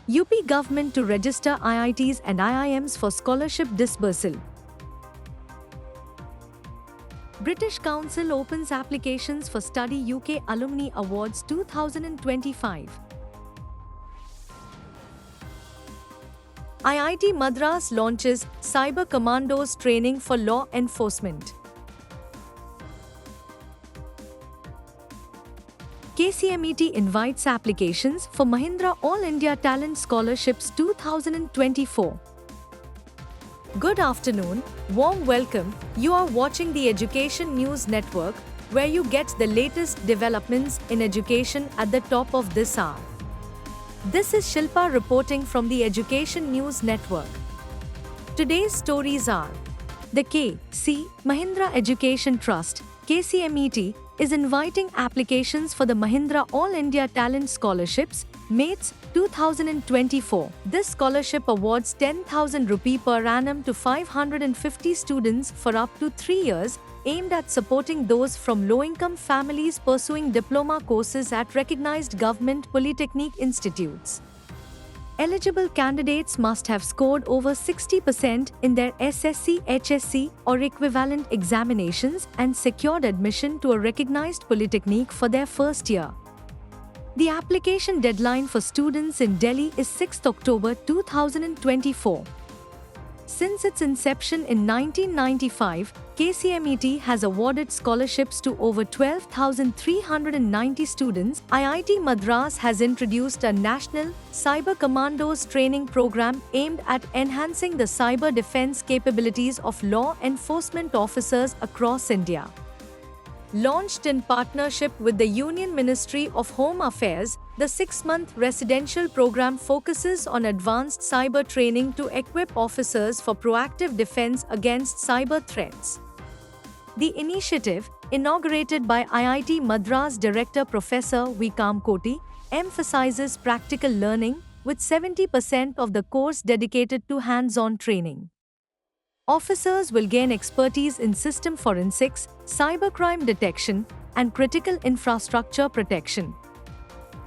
UP government to register IITs and IIMs for scholarship disbursal. British Council opens applications for Study UK Alumni Awards 2025. IIT Madras launches Cyber Commandos training for law enforcement. KCMET invites applications for Mahindra All India Talent Scholarships 2024. Good afternoon, warm welcome. You are watching the Education News Network, where you get the latest developments in education at the top of this hour. This is Shilpa reporting from the Education News Network. Today's stories are: the K.C. Mahindra Education Trust, KCMET, is inviting applications for the Mahindra All India Talent Scholarships, MATES 2024. This scholarship awards 10,000 rupee per annum to 550 students for up to 3 years, aimed at supporting those from low-income families pursuing diploma courses at recognized government polytechnic institutes. Eligible candidates must have scored over 60% in their SSC, HSC or equivalent examinations and secured admission to a recognized polytechnic for their first year. The application deadline for students in Delhi is 6th October 2024. Since its inception in 1995, KCMET has awarded scholarships to over 12,390 students. IIT Madras has introduced a national Cyber Commandos training program aimed at enhancing the cyber defense capabilities of law enforcement officers across India. Launched in partnership with the Union Ministry of Home Affairs, the 6-month residential program focuses on advanced cyber training to equip officers for proactive defense against cyber threats. The initiative, inaugurated by IIT Madras Director Professor V. Kamkoti, emphasizes practical learning, with 70% of the course dedicated to hands-on training. Officers will gain expertise in system forensics, cybercrime detection, and critical infrastructure protection.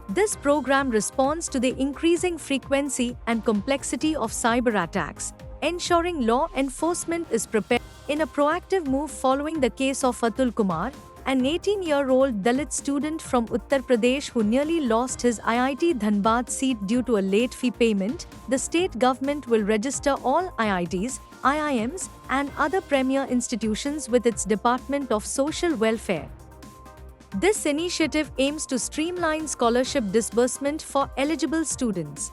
This program responds to the increasing frequency and complexity of cyber attacks, ensuring law enforcement is prepared. In a proactive move following the case of Atul Kumar, an 18-year-old Dalit student from Uttar Pradesh who nearly lost his IIT Dhanbad seat due to a late fee payment, the state government will register all IITs, IIMs, and other premier institutions with its Department of Social Welfare. This initiative aims to streamline scholarship disbursement for eligible students.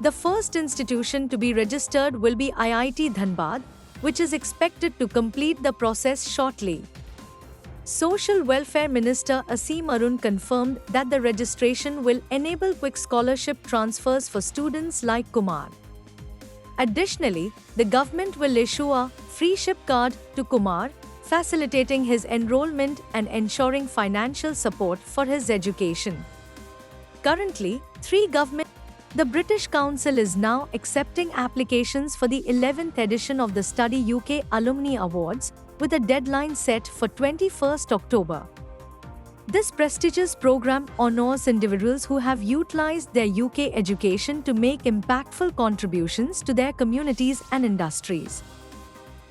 The first institution to be registered will be IIT Dhanbad, which is expected to complete the process shortly. Social Welfare Minister Aseem Arun confirmed that the registration will enable quick scholarship transfers for students like Kumar. Additionally, the government will issue a free ship card to Kumar, facilitating his enrollment and ensuring financial support for his education. Currently, the British Council is now accepting applications for the 11th edition of the Study UK Alumni Awards, with a deadline set for 21st October. This prestigious program honors individuals who have utilized their UK education to make impactful contributions to their communities and industries.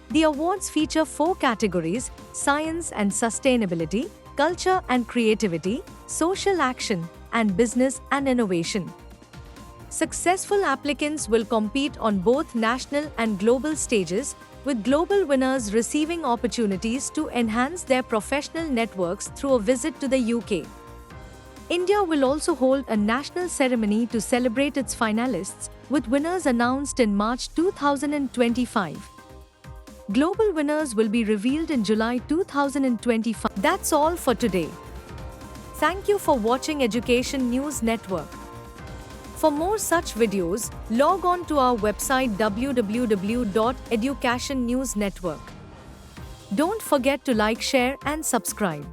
The awards feature 4 categories: science and sustainability, culture and creativity, social action, and business and innovation. Successful applicants will compete on both national and global stages, with global winners receiving opportunities to enhance their professional networks through a visit to the UK. India will also hold a national ceremony to celebrate its finalists, with winners announced in March 2025. Global winners will be revealed in July 2025. That's all for today. Thank you for watching Education News Network. For more such videos, log on to our website www.educationnewsnetwork. Don't forget to like, share and subscribe.